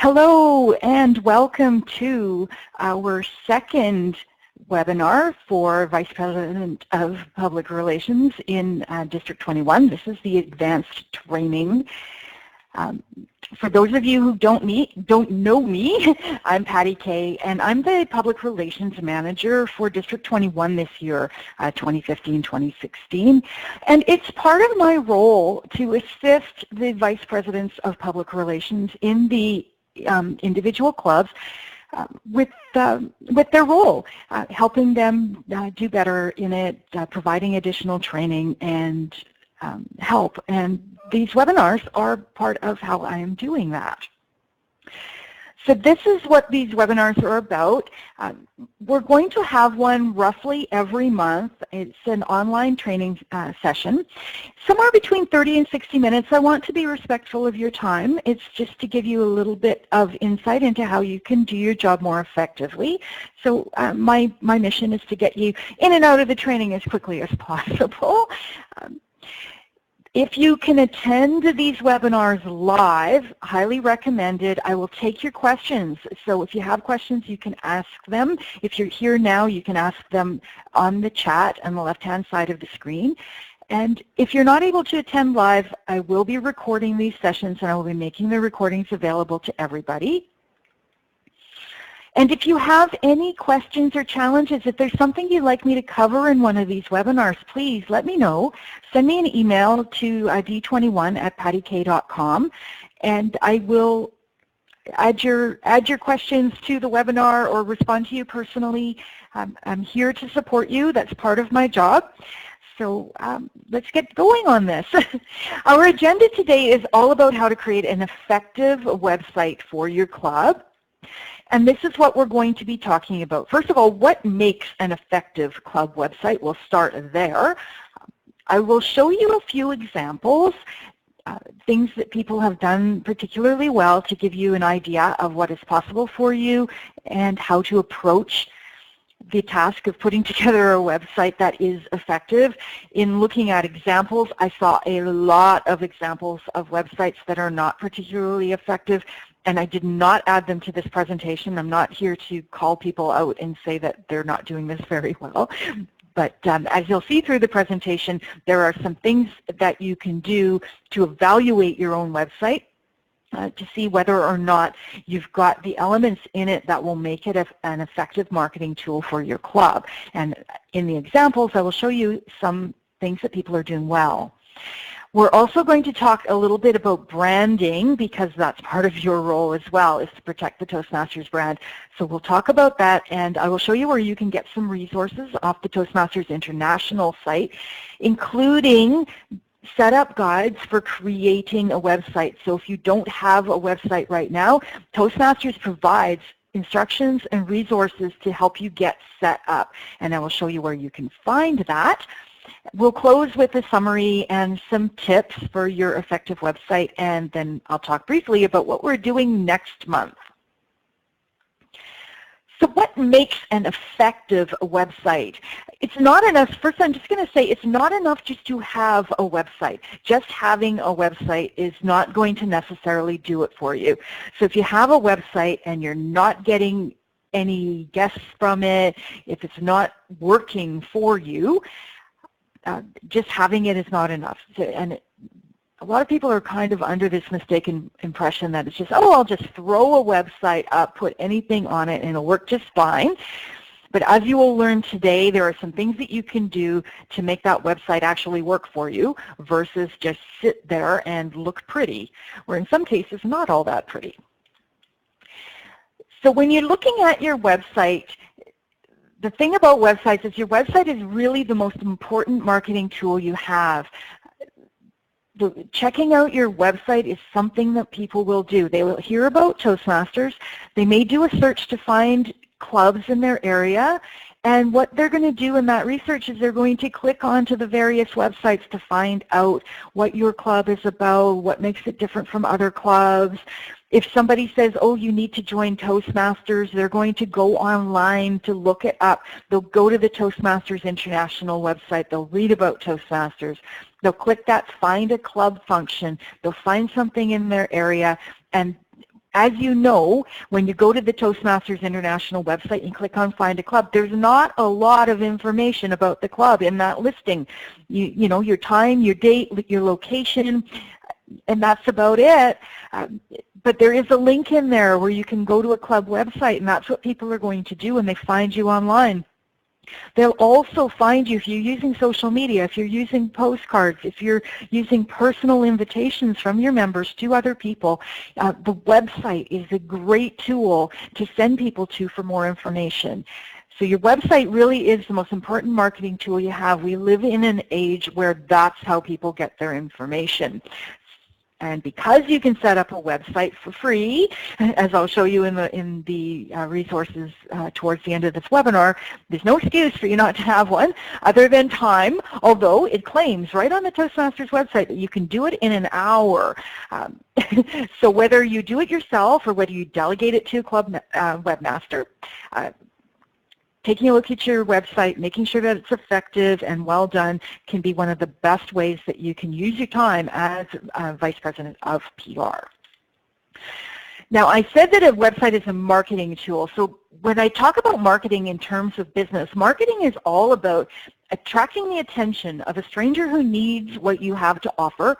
Hello and welcome to our second webinar for Vice President of Public Relations in District 21. This is the advanced training. For those of you who don't know me, I'm Patty Kay, and I'm the Public Relations Manager for District 21 this year, 2015-2016. And it's part of my role to assist the Vice Presidents of Public Relations in the individual clubs with their role, helping them do better in it, providing additional training and help. And these webinars are part of how I am doing that. So this is what these webinars are about. We're going to have one roughly every month. It's an online training session, somewhere between 30 and 60 minutes. I want to be respectful of your time. It's just to give you a little bit of insight into how you can do your job more effectively. So my mission is to get you in and out of the training as quickly as possible. If you can attend these webinars live, highly recommended. I will take your questions. So if you have questions, you can ask them. If you're here now, you can ask them on the chat on the left-hand side of the screen. And if you're not able to attend live, I will be recording these sessions and I will be making the recordings available to everybody. And if you have any questions or challenges, if there's something you'd like me to cover in one of these webinars, please let me know. Send me an email to d21@pattykay.com, and I will add your questions to the webinar or respond to you personally. I'm here to support you. That's part of my job. So let's get going on this. Our agenda today is all about how to create an effective website for your club. And this is what we're going to be talking about. First of all, what makes an effective club website? We'll start there. I will show you a few examples, things that people have done particularly well to give you an idea of what is possible for you and how to approach the task of putting together a website that is effective. In looking at examples, I saw a lot of examples of websites that are not particularly effective, and I did not add them to this presentation. I'm not here to call people out and say that they're not doing this very well. But as you'll see through the presentation, there are some things that you can do to evaluate your own website to see whether or not you've got the elements in it that will make it an effective marketing tool for your club. And in the examples, I will show you some things that people are doing well. We're also going to talk a little bit about branding, because that's part of your role as well, is to protect the Toastmasters brand. So we'll talk about that, and I will show you where you can get some resources off the Toastmasters International site, including setup guides for creating a website. So if you don't have a website right now, Toastmasters provides instructions and resources to help you get set up, and I will show you where you can find that. We'll close with a summary and some tips for your effective website, and then I'll talk briefly about what we're doing next month. So what makes an effective website? It's not enough, first I'm just going to say it's not enough just to have a website. Just having a website is not going to necessarily do it for you. So if you have a website and you're not getting any guests from it, if it's not working for you, just having it is not enough. And a lot of people are kind of under this mistaken impression that it's just, oh, I'll just throw a website up, put anything on it, and it'll work just fine. But as you will learn today, there are some things that you can do to make that website actually work for you versus just sit there and look pretty, or in some cases not all that pretty. So when you're looking at your website, the thing about websites is your website is really the most important marketing tool you have. Checking out your website is something that people will do. They will hear about Toastmasters. They may do a search to find clubs in their area, and what they're going to do in that research is they're going to click onto the various websites to find out what your club is about, what makes it different from other clubs. If somebody says, oh, you need to join Toastmasters, they're going to go online to look it up. They'll go to the Toastmasters International website. They'll read about Toastmasters. They'll click that Find a Club function. They'll find something in their area, and As you know, when you go to the Toastmasters International website and click on Find a Club, there's not a lot of information about the club in that listing. You know, your time, your date, your location, and that's about it. But there is a link in there where you can go to a club website, and that's what people are going to do when they find you online. They'll also find you if you're using social media, if you're using postcards, if you're using personal invitations from your members to other people. The website is a great tool to send people to for more information. So your website really is the most important marketing tool you have. We live in an age where that's how people get their information. And because you can set up a website for free, as I'll show you in the resources towards the end of this webinar, there's no excuse for you not to have one other than time, although it claims right on the Toastmasters website that you can do it in an hour. So whether you do it yourself or whether you delegate it to a club webmaster, taking a look at your website, making sure that it's effective and well done can be one of the best ways that you can use your time as Vice President of PR. Now, I said that a website is a marketing tool. So when I talk about marketing in terms of business, marketing is all about attracting the attention of a stranger who needs what you have to offer,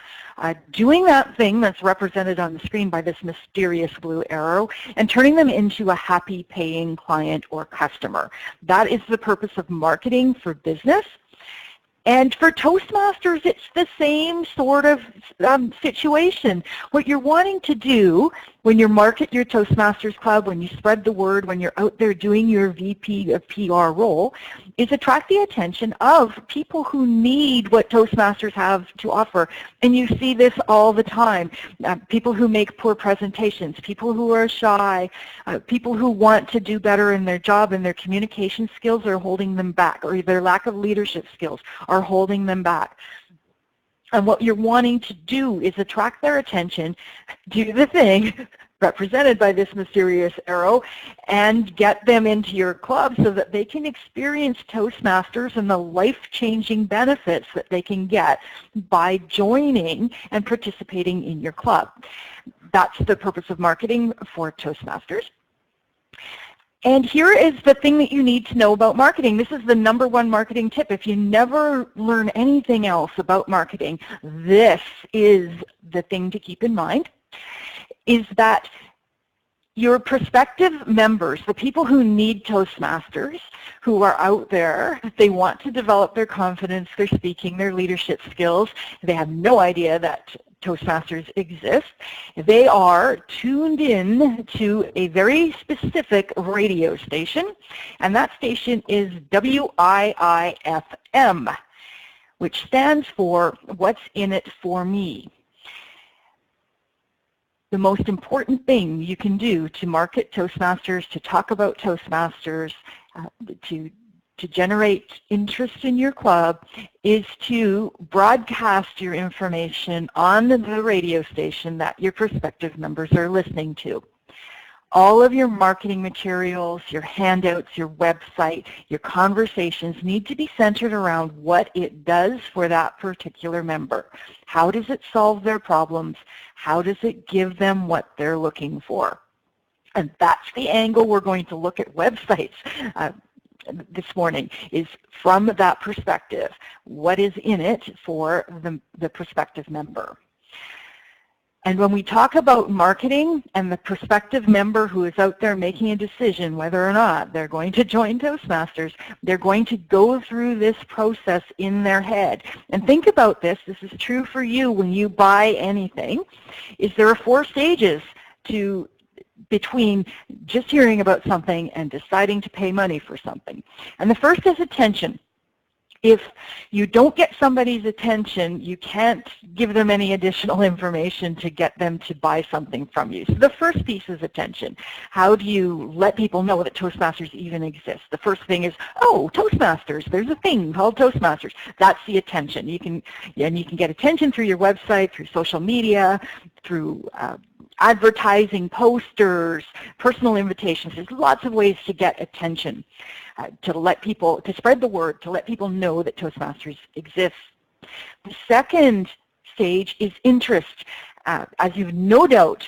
doing that thing that's represented on the screen by this mysterious blue arrow, and turning them into a happy paying client or customer. That is the purpose of marketing for business. And for Toastmasters, it's the same sort of situation. What you're wanting to do when you market your Toastmasters Club, when you spread the word, when you're out there doing your VP of PR role, is attract the attention of people who need what Toastmasters have to offer. And you see this all the time. People who make poor presentations, people who are shy, people who want to do better in their job and their communication skills are holding them back, or their lack of leadership skills are holding them back. And what you're wanting to do is attract their attention, do the thing represented by this mysterious arrow, and get them into your club so that they can experience Toastmasters and the life-changing benefits that they can get by joining and participating in your club. That's the purpose of marketing for Toastmasters. And here is the thing that you need to know about marketing. This is the #1 marketing tip. If you never learn anything else about marketing, this is the thing to keep in mind, is that your prospective members, the people who need Toastmasters, who are out there, they want to develop their confidence, their speaking, their leadership skills. They have no idea that Toastmasters exist. They are tuned in to a very specific radio station, and that station is WIIFM, which stands for What's in It for Me. The most important thing you can do to market Toastmasters, to talk about Toastmasters, to generate interest in your club, is to broadcast your information on the radio station that your prospective members are listening to. All of your marketing materials, your handouts, your website, your conversations need to be centered around what it does for that particular member. How does it solve their problems? How does it give them what they're looking for? And that's the angle we're going to look at websites this morning, is from that perspective. What is in it for the prospective member? And when we talk about marketing and the prospective member who is out there making a decision whether or not they're going to join Toastmasters, they're going to go through this process in their head. And think about this is true for you when you buy anything, is there are 4 stages between just hearing about something and deciding to pay money for something. And the first is attention. If you don't get somebody's attention, you can't give them any additional information to get them to buy something from you. So the first piece is attention. How do you let people know that Toastmasters even exists? The first thing is, oh, Toastmasters, there's a thing called Toastmasters. That's the attention. You can get attention through your website, through social media, through advertising, posters, personal invitations. There's lots of ways to get attention, to spread the word, to let people know that Toastmasters exists. The second stage is interest. As you've no doubt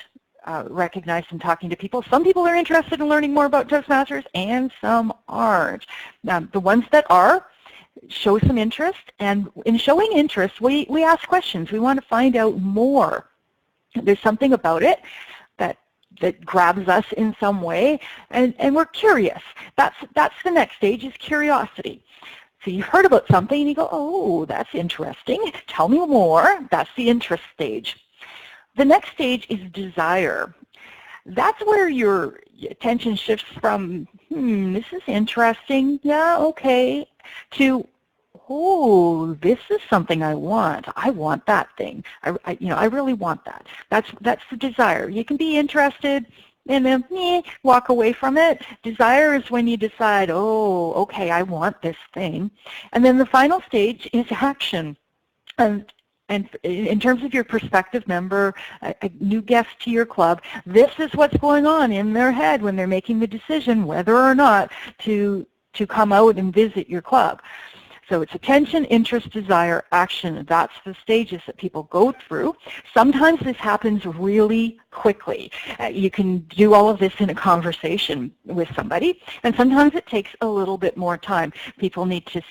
recognized in talking to people. Some people are interested in learning more about Toastmasters and some aren't. The ones that are, show some interest, and in showing interest, we ask questions. We want to find out more. There's something about it that grabs us in some way, and we're curious. That's the next stage, is curiosity. So you heard about something and you go, oh, that's interesting. Tell me more. That's the interest stage. The next stage is desire. That's where your attention shifts from, this is interesting, yeah, okay, to, oh, this is something I want. I want that thing. I really want that. That's the desire. You can be interested and then walk away from it. Desire is when you decide, oh, okay, I want this thing. And then the final stage is action. And in terms of your prospective member, a new guest to your club, this is what's going on in their head when they're making the decision whether or not to come out and visit your club. So it's attention, interest, desire, action. That's the stages that people go through. Sometimes this happens really quickly. You can do all of this in a conversation with somebody, and sometimes it takes a little bit more time. People need to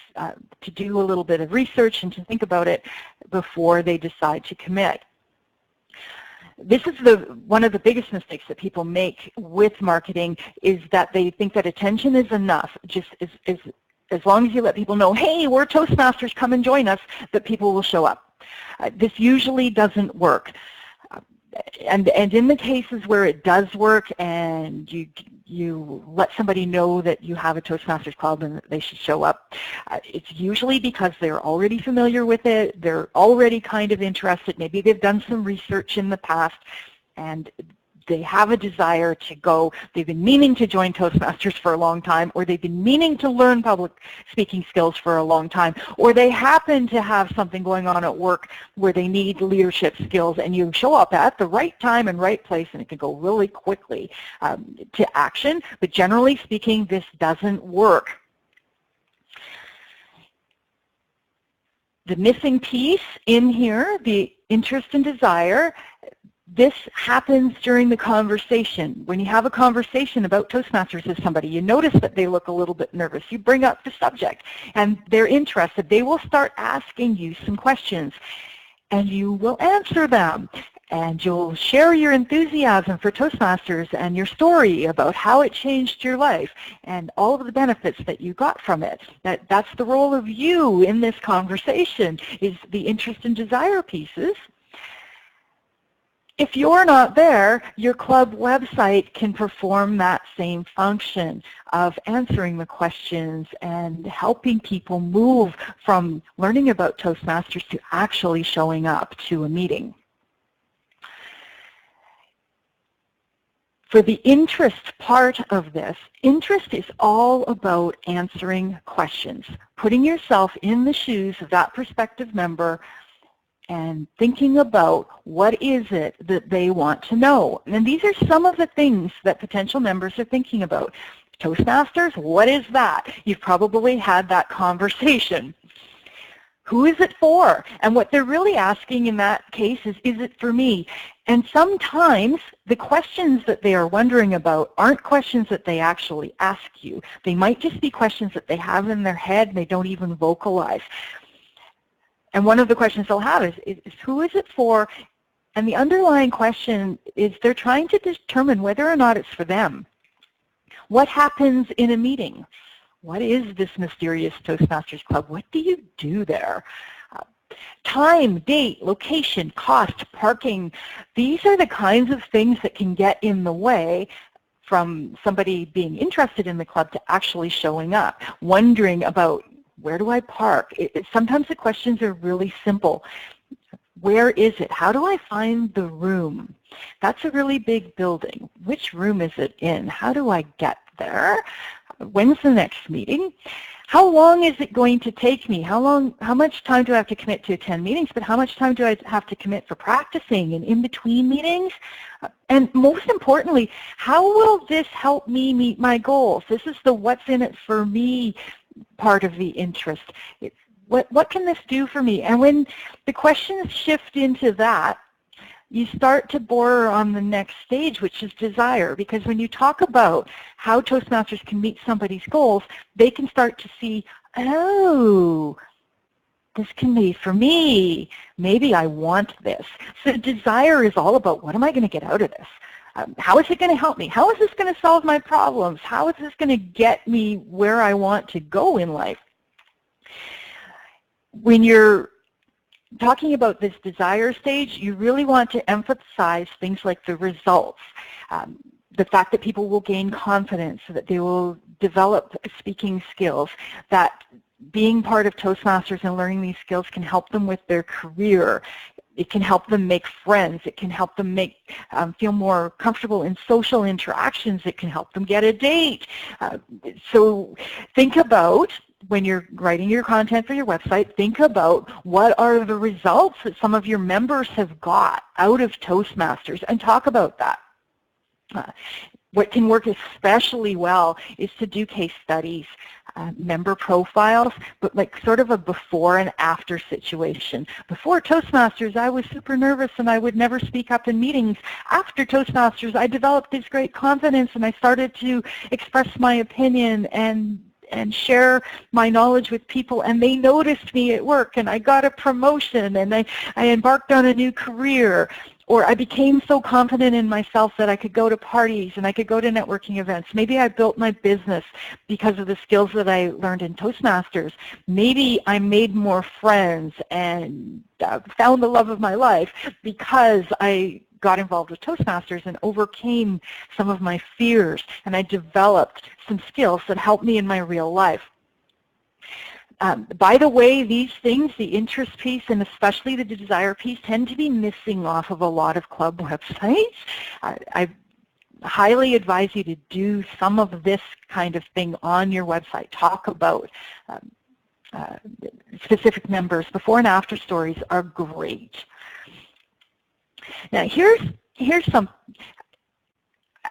do a little bit of research and to think about it before they decide to commit. This is one of the biggest mistakes that people make with marketing, is that they think that attention is enough, just as long as you let people know, hey, we're Toastmasters, come and join us, that people will show up. This usually doesn't work. And in the cases where it does work and you let somebody know that you have a Toastmasters club and that they should show up, it's usually because they're already familiar with it, they're already kind of interested, maybe they've done some research in the past, and they have a desire to go. They've been meaning to join Toastmasters for a long time, or they've been meaning to learn public speaking skills for a long time, or they happen to have something going on at work where they need leadership skills, and you show up at the right time and right place, and it can go really quickly to action. But generally speaking, this doesn't work. The missing piece in here, the interest and desire, this happens during the conversation. When you have a conversation about Toastmasters with somebody, you notice that they look a little bit nervous. You bring up the subject and they're interested. They will start asking you some questions and you will answer them. And you'll share your enthusiasm for Toastmasters and your story about how it changed your life and all of the benefits that you got from it. That's the role of you in this conversation, is the interest and desire pieces. If you're not there, your club website can perform that same function of answering the questions and helping people move from learning about Toastmasters to actually showing up to a meeting. For the interest part of this, interest is all about answering questions, putting yourself in the shoes of that prospective member and thinking about what is it that they want to know. And these are some of the things that potential members are thinking about. Toastmasters, what is that? You've probably had that conversation. Who is it for? And what they're really asking in that case is it for me? And sometimes the questions that they are wondering about aren't questions that they actually ask you. They might just be questions that they have in their head and they don't even vocalize. And one of the questions they'll have is who is it for? And the underlying question is they're trying to determine whether or not it's for them. What happens in a meeting? What is this mysterious Toastmasters Club? What do you do there? Time, date, location, cost, parking. These are the kinds of things that can get in the way from somebody being interested in the club to actually showing up, wondering about, where do I park? Sometimes the questions are really simple. Where is it? How do I find the room? That's a really big building. Which room is it in? How do I get there? When's the next meeting? How long is it going to take me? How much time do I have to commit to attend meetings, but how much time do I have to commit for practicing and in between meetings? And most importantly, how will this help me meet my goals? This is the what's in it for me part of the interest. What can this do for me? And when the questions shift into that, you start to border on the next stage, which is desire. Because when you talk about how Toastmasters can meet somebody's goals, they can start to see, oh, this can be for me. Maybe I want this. So desire is all about, what am I going to get out of this? How is it going to help me? How is this going to solve my problems? How is this going to get me where I want to go in life? When you're talking about this desire stage, you really want to emphasize things like the results, the fact that people will gain confidence, that they will develop speaking skills, that being part of Toastmasters and learning these skills can help them with their career. It can help them make friends. It can help them feel more comfortable in social interactions. It can help them get a date. So think about, when you're writing your content for your website, think about what are the results that some of your members have got out of Toastmasters, and talk about that. What can work especially well is to do case studies, member profiles, but like sort of a before and after situation. Before Toastmasters, I was super nervous and I would never speak up in meetings. After Toastmasters, I developed this great confidence and I started to express my opinion and share my knowledge with people, and they noticed me at work, and I got a promotion, and I embarked on a new career. Or I became so confident in myself that I could go to parties and I could go to networking events. Maybe I built my business because of the skills that I learned in Toastmasters. Maybe I made more friends and found the love of my life because I got involved with Toastmasters and overcame some of my fears, and I developed some skills that helped me in my real life. By the way, these things, the interest piece and especially the desire piece, tend to be missing off of a lot of club websites. I highly advise you to do some of this kind of thing on your website. Talk about specific members. Before and after stories are great. Now here's some.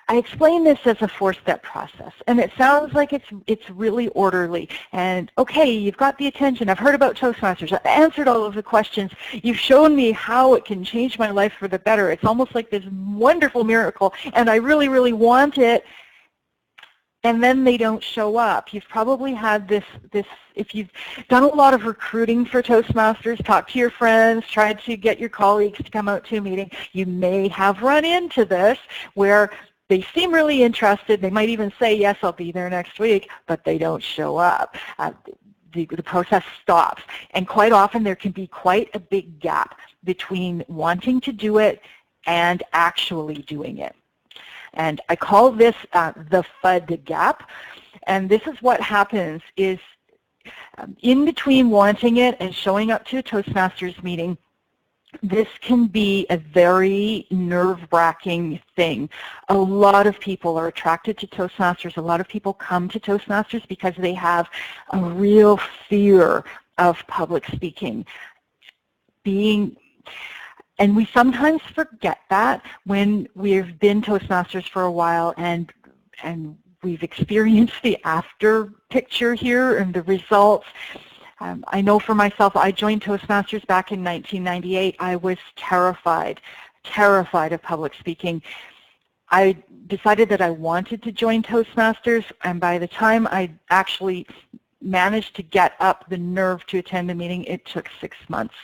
I explain this as a four-step process, and it sounds like it's really orderly. And okay, you've got the attention. I've heard about Toastmasters. I've answered all of the questions. You've shown me how it can change my life for the better. It's almost like this wonderful miracle, and I really, really want it. And then they don't show up. You've probably had this, if you've done a lot of recruiting for Toastmasters, talked to your friends, tried to get your colleagues to come out to a meeting, you may have run into this where they seem really interested. They might even say, yes, I'll be there next week, but they don't show up. The process stops. And quite often there can be quite a big gap between wanting to do it and actually doing it. And I call this the FUD gap. And this is what happens is in between wanting it and showing up to a Toastmasters meeting, this can be a very nerve-wracking thing. A lot of people are attracted to Toastmasters. A lot of people come to Toastmasters because they have a real fear of public speaking. And we sometimes forget that when we've been Toastmasters for a while and we've experienced the after picture here and the results. I know for myself, I joined Toastmasters back in 1998. I was terrified of public speaking. I decided that I wanted to join Toastmasters, and by the time I actually managed to get up the nerve to attend a meeting, it took 6 months.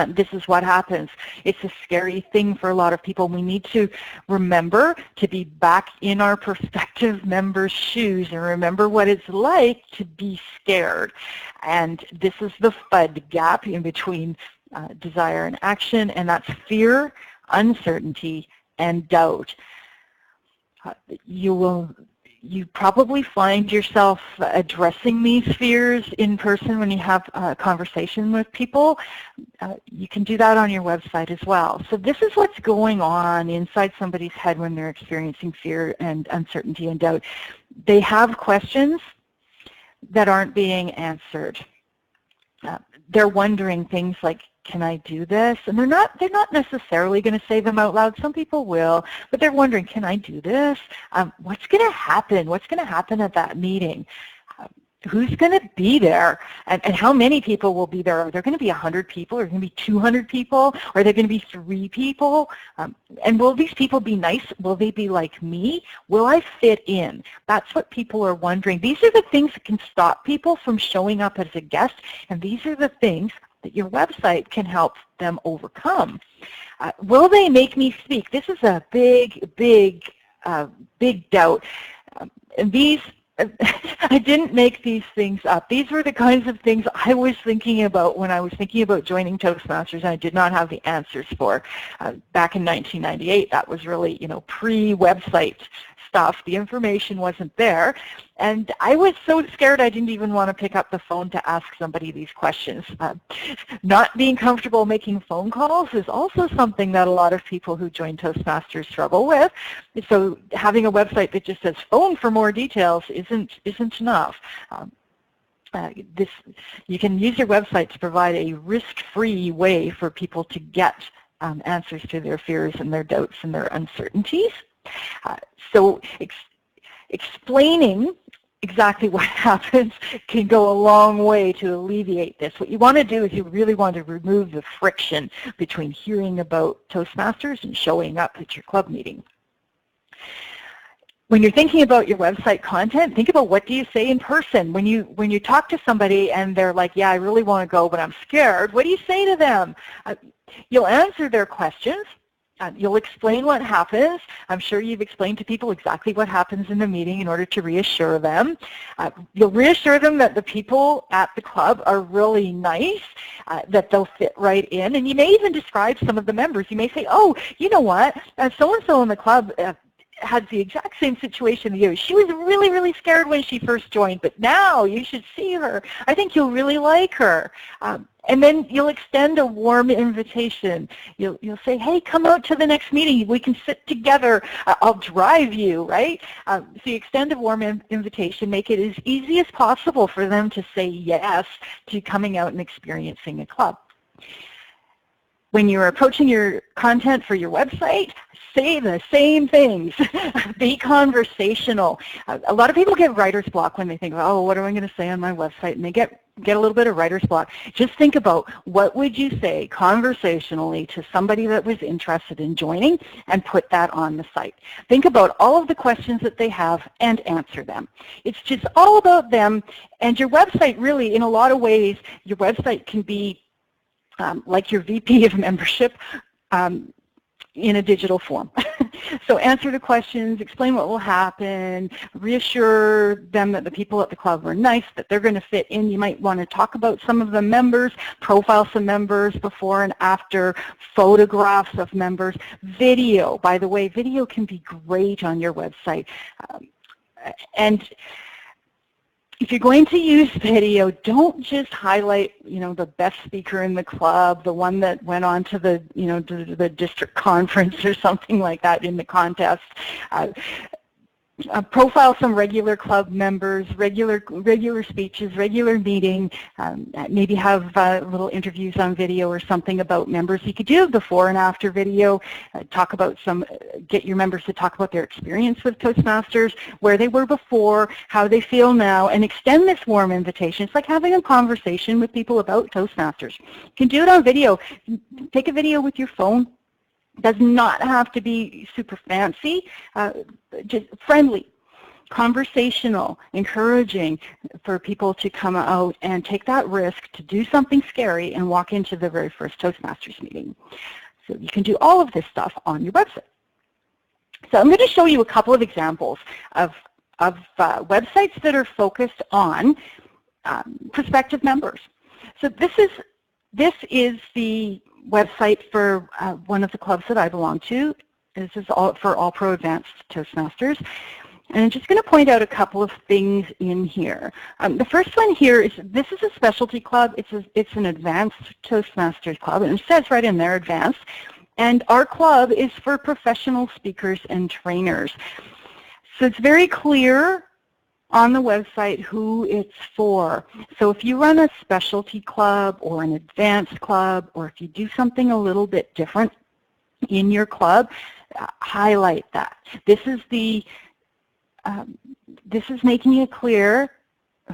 This is what happens. It's a scary thing for a lot of people. We need to remember to be back in our prospective members' shoes and remember what it's like to be scared. And this is the FUD gap in between desire and action, and that's fear, uncertainty, and doubt. You probably find yourself addressing these fears in person when you have a conversation with people. You can do that on your website as well. So this is what's going on inside somebody's head when they're experiencing fear and uncertainty and doubt. They have questions that aren't being answered. They're wondering things like, can I do this? And they're not necessarily going to say them out loud. Some people will, but they're wondering, can I do this? What's going to happen? What's going to happen at that meeting? who's going to be there, and how many people will be there? Are there going to be 100 people? Are there going to be 200 people? Are there going to be 3 people? And will these people be nice? Will they be like me? Will I fit in? That's what people are wondering. These are the things that can stop people from showing up as a guest, and these are the things that your website can help them overcome. Will they make me speak? This is a big doubt. And these, I didn't make these things up. These were the kinds of things I was thinking about when I was thinking about joining Toastmasters, and I did not have the answers for. Back in 1998, that was really, pre-website stuff. The information wasn't there, and I was so scared I didn't even want to pick up the phone to ask somebody these questions. Not being comfortable making phone calls is also something that a lot of people who join Toastmasters struggle with. So having a website that just says phone for more details isn't enough. You can use your website to provide a risk-free way for people to get answers to their fears and their doubts and their uncertainties. So explaining exactly what happens can go a long way to alleviate this. What you want to do is you really want to remove the friction between hearing about Toastmasters and showing up at your club meeting. When you're thinking about your website content, think about what do you say in person. When you talk to somebody and they're like, yeah, I really want to go, but I'm scared, what do you say to them? You'll answer their questions. You'll explain what happens. I'm sure you've explained to people exactly what happens in the meeting in order to reassure them. You'll reassure them that the people at the club are really nice, that they'll fit right in, and you may even describe some of the members. You may say, oh, you know what, so-and-so in the club had the exact same situation as you. She was really scared when she first joined, but now you should see her. I think you'll really like her. And then you'll extend a warm invitation. You'll say, hey, come out to the next meeting. We can sit together. I'll drive you, right? So you extend a warm invitation, make it as easy as possible for them to say yes to coming out and experiencing a club. When you're approaching your content for your website, say the same things. Be conversational. A lot of people get writer's block when they think, oh, what am I going to say on my website? And they get a little bit of writer's block. Just think about what would you say conversationally to somebody that was interested in joining, and put that on the site. Think about all of the questions that they have and answer them. It's just all about them, and your website really, in a lot of ways, your website can be like your VP of membership in a digital form. So answer the questions, explain what will happen, reassure them that the people at the club are nice, that they're going to fit in. You might want to talk about some of the members, profile some members before and after, photographs of members, video. By the way, video can be great on your website. And if you're going to use video, don't just highlight, the best speaker in the club, the one that went on to the, to the district conference or something like that in the contest. Profile some regular club members, regular speeches, regular meeting, maybe have little interviews on video or something about members. You could do before and after video, talk about get your members to talk about their experience with Toastmasters, where they were before, how they feel now, and extend this warm invitation. It's like having a conversation with people about Toastmasters. You can do it on video. Take a video with your phone. Does not have to be super fancy, just friendly, conversational, encouraging for people to come out and take that risk to do something scary and walk into the very first Toastmasters meeting. So you can do all of this stuff on your website. So I'm going to show you a couple of examples of websites that are focused on prospective members. So this is the website for one of the clubs that I belong to. This is for All Pro Advanced Toastmasters. And I'm just going to point out a couple of things in here. The first one here is, this is a specialty club. It's an advanced Toastmasters club, and it says right in there, advanced. And our club is for professional speakers and trainers. So it's very clear on the website who it's for. So if you run a specialty club or an advanced club, or if you do something a little bit different in your club, highlight that. This is making it clear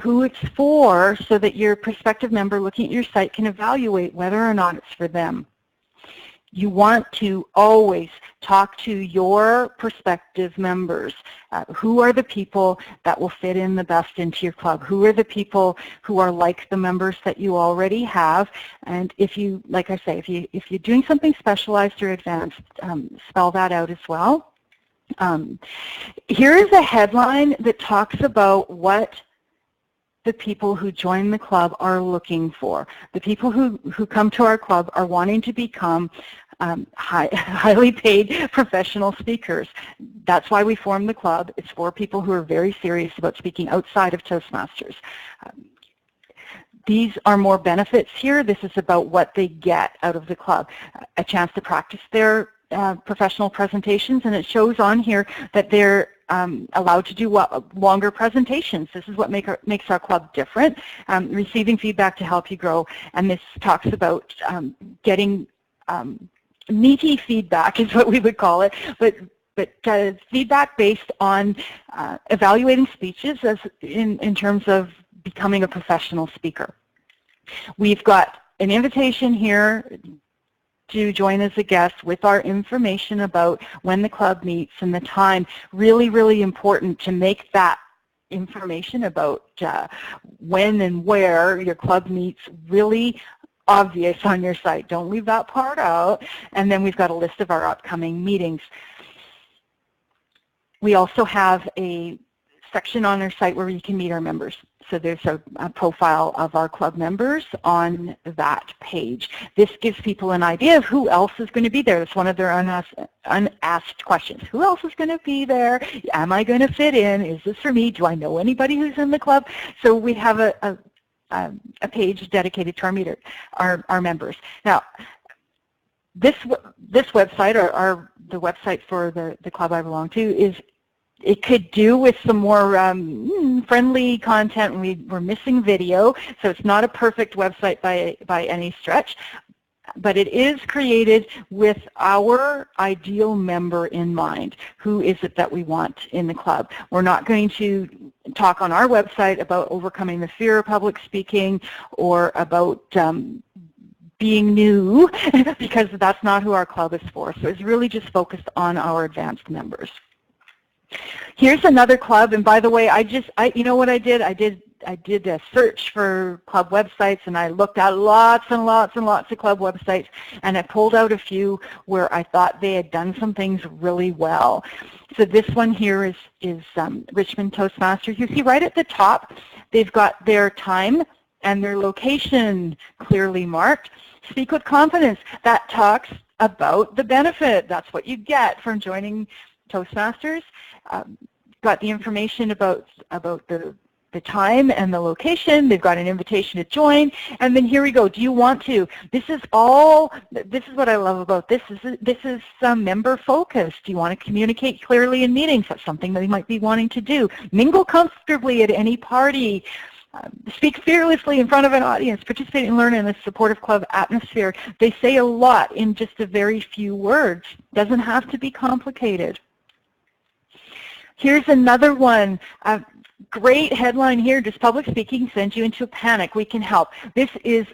who it's for, so that your prospective member looking at your site can evaluate whether or not it's for them. You want to always talk to your prospective members. Who are the people that will fit in the best into your club? Who are the people who are like the members that you already have? And if you, like I say, if you're doing something specialized or advanced, spell that out as well. Here is a headline that talks about what the people who join the club are looking for. The people who come to our club are wanting to become highly paid professional speakers. That's why we formed the club. It's for people who are very serious about speaking outside of Toastmasters. These are more benefits here. This is about what they get out of the club. A chance to practice their professional presentations, and it shows on here that they're allowed to do longer presentations. This is what makes our club different. Receiving feedback to help you grow, and this talks about getting meaty feedback is what we would call it, but feedback based on evaluating speeches as in terms of becoming a professional speaker. We've got an invitation here to join as a guest with our information about when the club meets and the time. Really, really important to make that information about when and where your club meets really obvious on your site. Don't leave that part out. And then we've got a list of our upcoming meetings. We also have a section on our site where you can meet our members. So there's a profile of our club members on that page. This gives people an idea of who else is going to be there. It's one of their unasked questions. Who else is going to be there? Am I going to fit in? Is this for me? Do I know anybody who's in the club? So we have a page dedicated to our members. Now, this website, or the website for the club I belong to, it could do with some more friendly content. We're missing video, so it's not a perfect website by any stretch, but it is created with our ideal member in mind. Who is it that we want in the club? We're not going to talk on our website about overcoming the fear of public speaking or about being new, because that's not who our club is for. So it's really just focused on our advanced members. Here's another club, and by the way, you know what I did? I did a search for club websites, and I looked at lots and lots and lots of club websites, and I pulled out a few where I thought they had done some things really well. So this one here is Richmond Toastmasters. You see right at the top, they've got their time and their location clearly marked. Speak with confidence. That talks about the benefit. That's what you get from joining Toastmasters. Got the information about the time and the location. They've got an invitation to join, and then here we go. Do you want to? This is what I love about this. This is member focused. Do you want to communicate clearly in meetings? That's something that you might be wanting to do. Mingle comfortably at any party. Speak fearlessly in front of an audience. Participate and learn in a supportive club atmosphere. They say a lot in just a very few words. Doesn't have to be complicated. Here's another one. Great headline here. Does public speaking send you into a panic? We can help. This is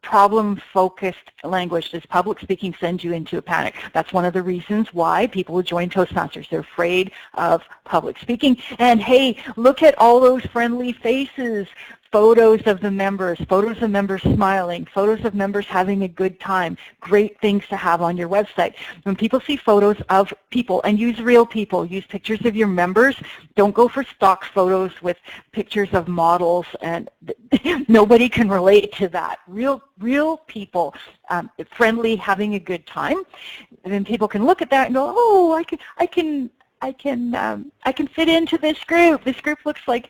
problem-focused language. Does public speaking send you into a panic? That's one of the reasons why people would join Toastmasters. They're afraid of public speaking. And hey, look at all those friendly faces. Photos of the members smiling, photos of members having a good time. Great things to have on your website. When people see photos of people, and use real people, use pictures of your members. Don't go for stock photos with pictures of models, and nobody can relate to that. Real people, friendly, having a good time. And then people can look at that and go, oh, I can fit into this group. This group looks like,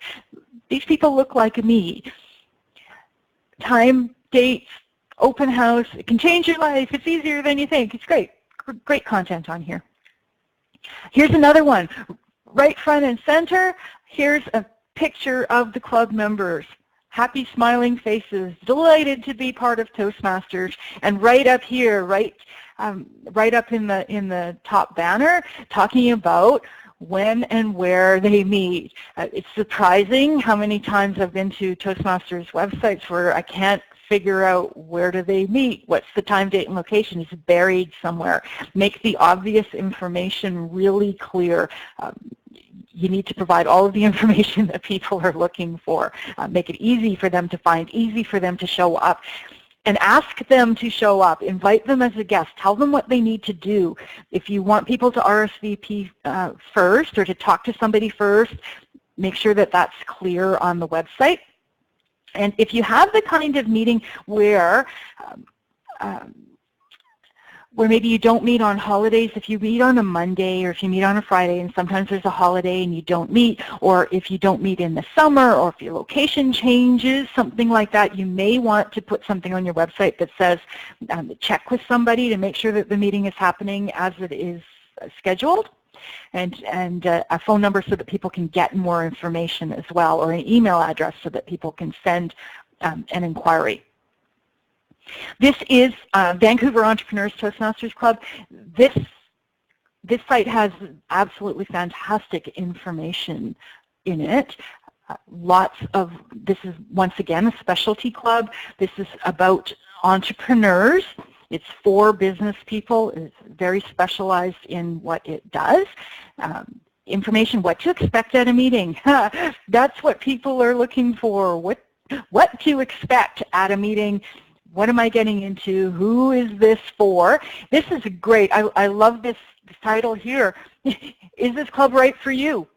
these people look like me. Time, dates, open house. It can change your life. It's easier than you think. It's great. Great content on here. Here's another one. Right front and center, here's a picture of the club members. Happy, smiling faces, delighted to be part of Toastmasters. And right up here, right up in the top banner, talking about when and where they meet. It's surprising how many times I've been to Toastmasters websites where I can't figure out where do they meet, what's the time, date, and location. It's buried somewhere. Make the obvious information really clear. You need to provide all of the information that people are looking for. Make it easy for them to find, easy for them to show up. And ask them to show up. Invite them as a guest. Tell them what they need to do. If you want people to RSVP first or to talk to somebody first, make sure that that's clear on the website. And if you have the kind of meeting where maybe you don't meet on holidays, if you meet on a Monday or if you meet on a Friday and sometimes there's a holiday and you don't meet, or if you don't meet in the summer, or if your location changes, something like that, you may want to put something on your website that says check with somebody to make sure that the meeting is happening as it is scheduled, and a phone number so that people can get more information as well, or an email address so that people can send an inquiry. This is Vancouver Entrepreneurs Toastmasters Club. This site has absolutely fantastic information in it. This is once again a specialty club. This is about entrepreneurs. It's for business people. It's very specialized in what it does. Information, what to expect at a meeting. That's what people are looking for. What to expect at a meeting. What am I getting into? Who is this for? This is great. I love this title here. Is this club right for you?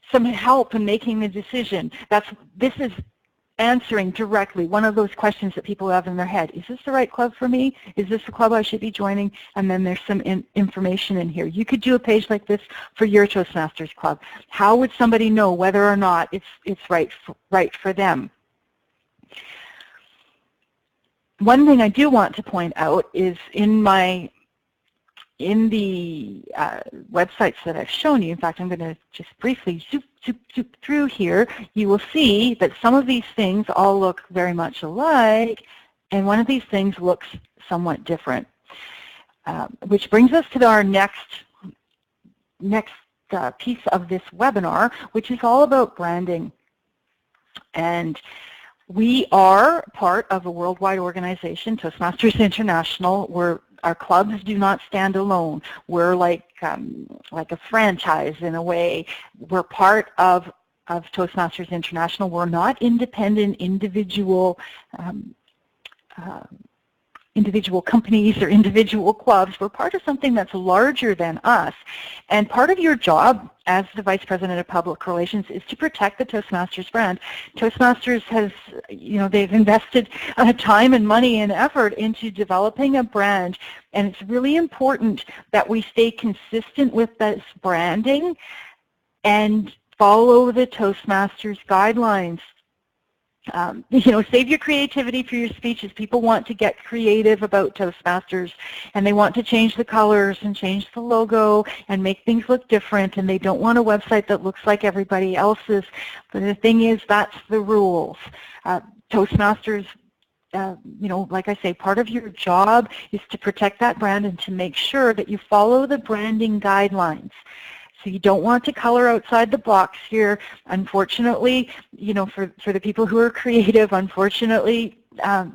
Some help in making the decision. This is answering directly one of those questions that people have in their head. Is this the right club for me? Is this the club I should be joining? And then there's some information in here. You could do a page like this for your Toastmasters club. How would somebody know whether or not it's right for them? One thing I do want to point out is in the websites that I've shown you, in fact, I'm going to just briefly zoop through here, you will see that some of these things all look very much alike, and one of these things looks somewhat different, which brings us to our next piece of this webinar, which is all about branding. And we are part of a worldwide organization, Toastmasters International, where our clubs do not stand alone. We're like a franchise in a way. We're part of Toastmasters International. We're not independent individual companies or individual clubs. We're part of something that's larger than us. And part of your job as the Vice President of Public Relations is to protect the Toastmasters brand. Toastmasters has, they've invested time and money and effort into developing a brand, and it's really important that we stay consistent with this branding and follow the Toastmasters guidelines. Save your creativity for your speeches. People want to get creative about Toastmasters, and they want to change the colors and change the logo and make things look different, and they don't want a website that looks like everybody else's. But the thing is, that's the rules. Toastmasters, like I say, part of your job is to protect that brand and to make sure that you follow the branding guidelines. So you don't want to color outside the box here. Unfortunately, for the people who are creative, unfortunately,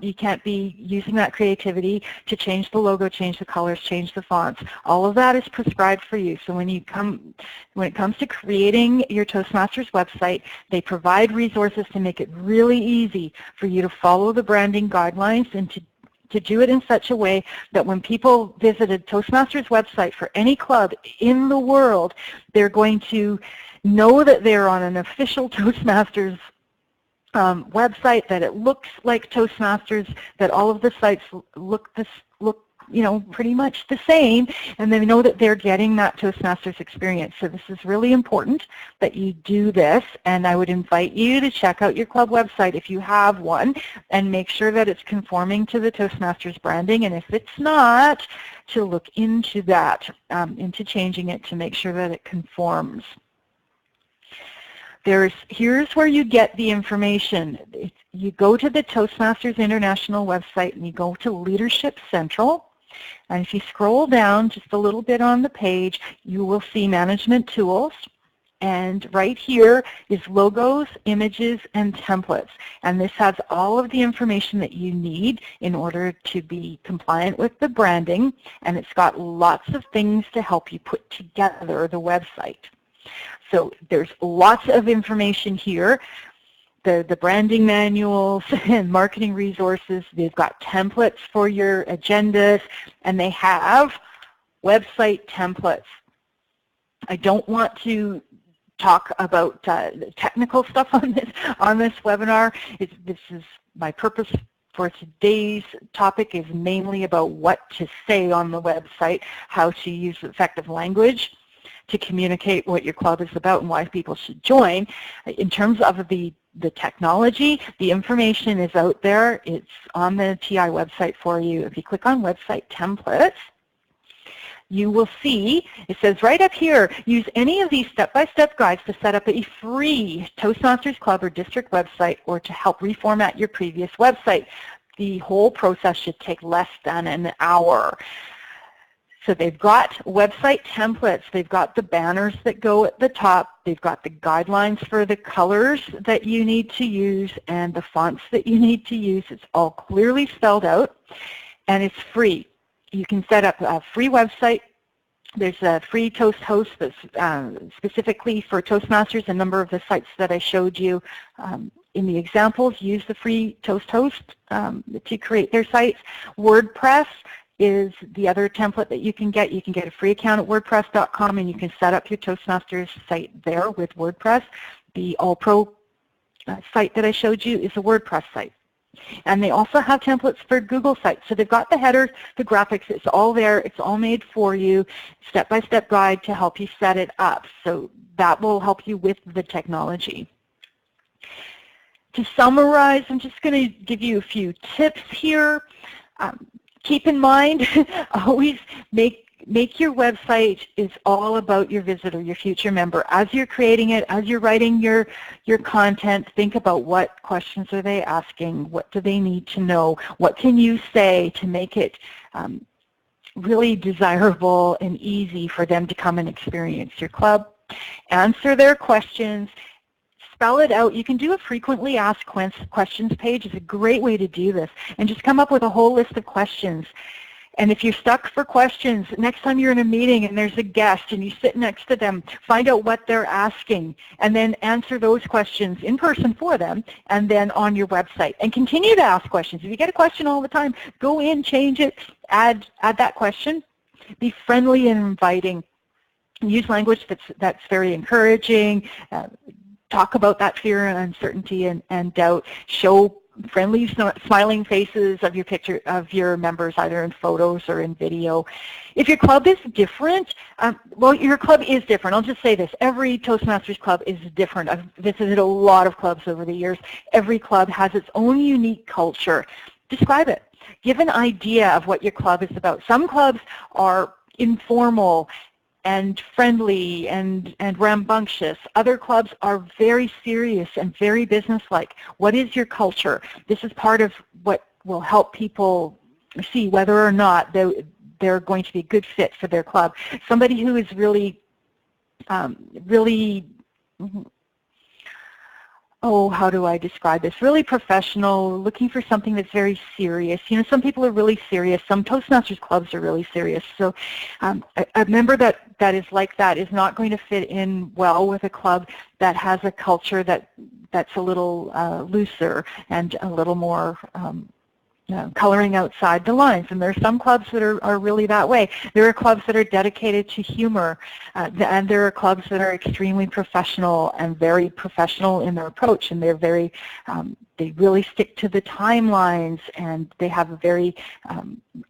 you can't be using that creativity to change the logo, change the colors, change the fonts. All of that is prescribed for you. So when it comes to creating your Toastmasters website, they provide resources to make it really easy for you to follow the branding guidelines and to do it in such a way that when people visit a Toastmasters website for any club in the world, they're going to know that they're on an official Toastmasters website, that it looks like Toastmasters, that all of the sites look pretty much the same, and they know that they're getting that Toastmasters experience. So this is really important that you do this, and I would invite you to check out your club website if you have one and make sure that it's conforming to the Toastmasters branding, and if it's not, to look into that, into changing it to make sure that it conforms. Here's where you get the information. You go to the Toastmasters International website and you go to Leadership Central. And if you scroll down just a little bit on the page, you will see Management Tools. And right here is logos, images, and templates. And this has all of the information that you need in order to be compliant with the branding. And it's got lots of things to help you put together the website. So there's lots of information here. The branding manuals and marketing resources. They've got templates for your agendas, and they have website templates. I don't want to talk about technical stuff on this webinar. This is my purpose for today's topic is mainly about what to say on the website, how to use effective language to communicate what your club is about and why people should join. In terms of the technology, the information is out there. It's on the TI website for you. If you click on website templates, you will see, it says right up here, use any of these step-by-step guides to set up a free Toastmasters Club or district website or to help reformat your previous website. The whole process should take less than an hour. So they've got website templates, they've got the banners that go at the top, they've got the guidelines for the colors that you need to use and the fonts that you need to use. It's all clearly spelled out, and it's free. You can set up a free website. There's a free Toast host that's specifically for Toastmasters. A number of the sites that I showed you in the examples use the free Toast host to create their sites. WordPress is the other template that you can get. You can get a free account at wordpress.com and you can set up your Toastmasters site there with WordPress. The All Pro site that I showed you is a WordPress site. And they also have templates for Google sites. So they've got the headers, the graphics, it's all there, it's all made for you, step-by-step guide to help you set it up. So that will help you with the technology. To summarize, I'm just going to give you a few tips here. Keep in mind, always make your website is all about your visitor, your future member. As you're creating it, as you're writing your content, think about what questions are they asking, what do they need to know, what can you say to make it really desirable and easy for them to come and experience your club. Answer their questions. Spell it out. You can do a frequently asked questions page. It's a great way to do this. And just come up with a whole list of questions. And if you're stuck for questions, next time you're in a meeting and there's a guest and you sit next to them, find out what they're asking and then answer those questions in person for them and then on your website. And continue to ask questions. If you get a question all the time, go in, change it, add that question. Be friendly and inviting. Use language that's very encouraging. Talk about that fear and uncertainty and doubt. Show friendly, smiling faces of your members, either in photos or in video. If your club is different, well, your club is different. I'll just say this: every Toastmasters club is different. I've visited a lot of clubs over the years. Every club has its own unique culture. Describe it. Give an idea of what your club is about. Some clubs are informal and friendly and rambunctious. Other clubs are very serious and very businesslike. What is your culture? This is part of what will help people see whether or not they're going to be a good fit for their club. Somebody who is really, how do I describe this? Really professional, looking for something that's very serious. You know, some people are really serious. Some Toastmasters clubs are really serious. So a member that is like that is not going to fit in well with a club that has a culture that's a little looser and a little more coloring outside the lines. And there are some clubs that are really that way. There are clubs that are dedicated to humor, and there are clubs that are extremely professional and very professional in their approach, and they're very, they really stick to the timelines, and they have a very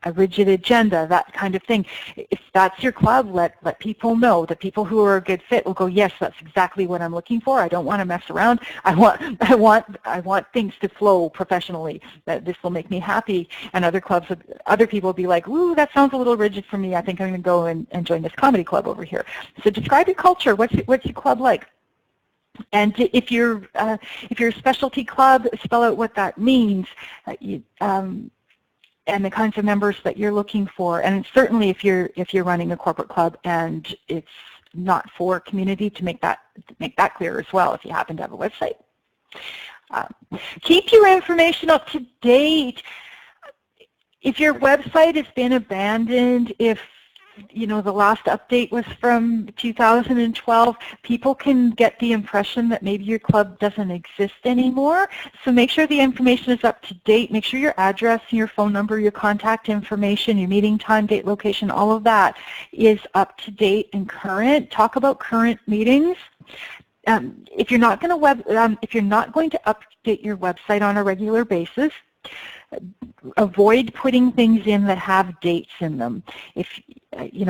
a rigid agenda, that kind of thing. If that's your club, let people know. The people who are a good fit will go, yes, that's exactly what I'm looking for. I don't want to mess around. I want things to flow professionally. That this will make me happy. And other clubs, other people will be like, ooh, that sounds a little rigid for me. I think I'm going to go and join this comedy club over here. So describe your culture. What's your club like? And if you're a specialty club, spell out what that means. and the kinds of members that you're looking for. And certainly if you're running a corporate club and it's not for community, to make that clear as well if you happen to have a website. Keep your information up to date. If your website has been abandoned, if the last update was from 2012, people can get the impression that maybe your club doesn't exist anymore. So make sure the information is up to date. Make sure your address, your phone number, your contact information, your meeting time, date, location, all of that is up to date and current. Talk about current meetings. If you're not going to update your website on a regular basis, avoid putting things in that have dates in them.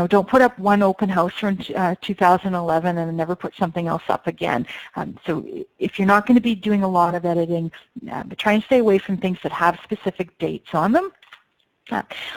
Don't put up one open house from 2011 and never put something else up again. So if you're not going to be doing a lot of editing, try and stay away from things that have specific dates on them.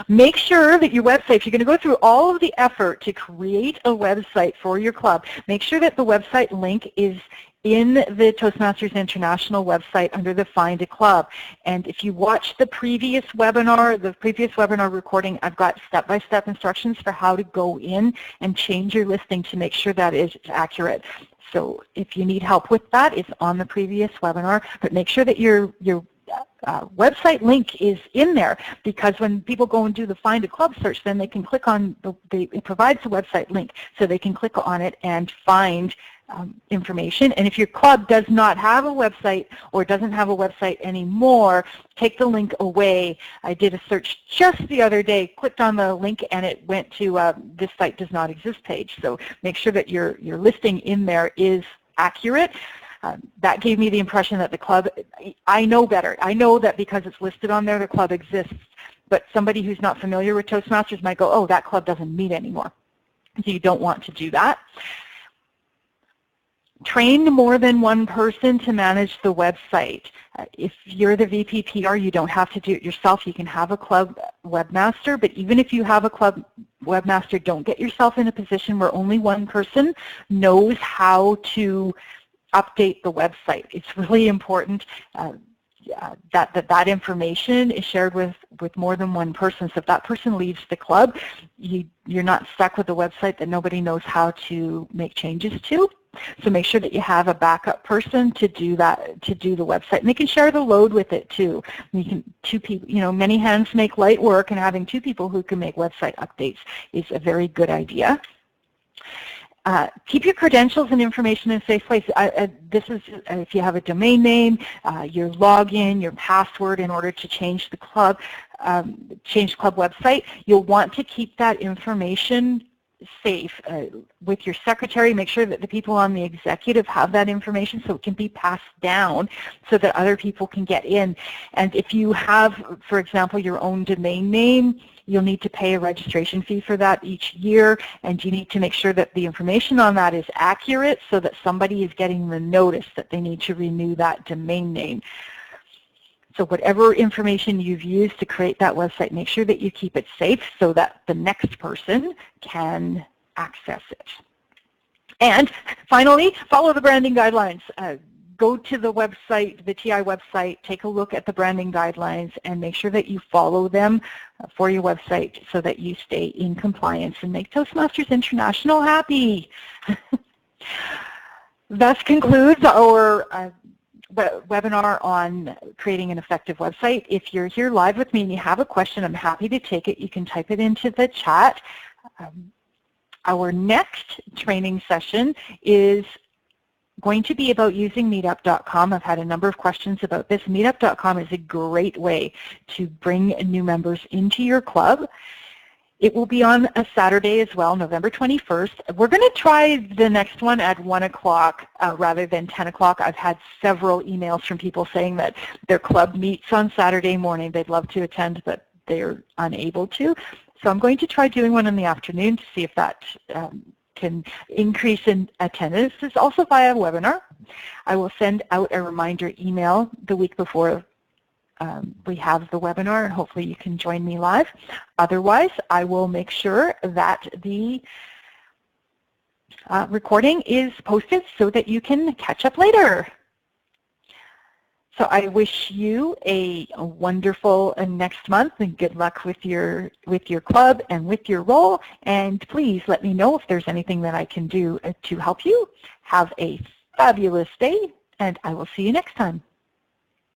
Make sure that your website, if you're going to go through all of the effort to create a website for your club, make sure that the website link is in the Toastmasters International website under the Find a Club. And if you watch the previous webinar recording, I've got step-by-step instructions for how to go in and change your listing to make sure that is accurate. So if you need help with that, it's on the previous webinar, but make sure that your website link is in there, because when people go and do the Find a Club search, then they can click on, it provides a website link, so they can click on it and find information. And if your club does not have a website or doesn't have a website anymore, take the link away. I did a search just the other day, clicked on the link, and it went to this site does not exist page. So make sure that your listing in there is accurate. That gave me the impression that the club, I know better. I know that because it's listed on there, the club exists. But somebody who's not familiar with Toastmasters might go, oh, that club doesn't meet anymore. So you don't want to do that. Train more than one person to manage the website. If you're the VP PR, you don't have to do it yourself. You can have a club webmaster, but even if you have a club webmaster, don't get yourself in a position where only one person knows how to update the website. It's really important that information is shared with more than one person. So if that person leaves the club, you're not stuck with a website that nobody knows how to make changes to. So make sure that you have a backup person to do that, to do the website, and they can share the load with it too. You can, two people, many hands make light work, and having two people who can make website updates is a very good idea. Keep your credentials and information in a safe place. This is if you have a domain name, your login, your password in order to change the club, club website. You'll want to keep that information safe with your secretary. Make sure that the people on the executive have that information so it can be passed down so that other people can get in. And if you have, for example, your own domain name, you'll need to pay a registration fee for that each year, and you need to make sure that the information on that is accurate so that somebody is getting the notice that they need to renew that domain name. So whatever information you've used to create that website, make sure that you keep it safe so that the next person can access it. And finally, follow the branding guidelines. Go to the website, the TI website, take a look at the branding guidelines, and make sure that you follow them for your website so that you stay in compliance and make Toastmasters International happy. Thus concludes our webinar on creating an effective website. If you're here live with me and you have a question, I'm happy to take it. You can type it into the chat. Our next training session is going to be about using meetup.com. I've had a number of questions about this. Meetup.com is a great way to bring new members into your club. It will be on a Saturday as well, November 21st. We're going to try the next one at 1 o'clock rather than 10 o'clock. I've had several emails from people saying that their club meets on Saturday morning. They'd love to attend, but they're unable to. So I'm going to try doing one in the afternoon to see if that can increase in attendance. It's also via webinar. I will send out a reminder email the week before we have the webinar, and hopefully you can join me live. Otherwise, I will make sure that the recording is posted so that you can catch up later. So I wish you a wonderful next month, and good luck with your club and with your role. And please let me know if there's anything that I can do to help you. Have a fabulous day, and I will see you next time.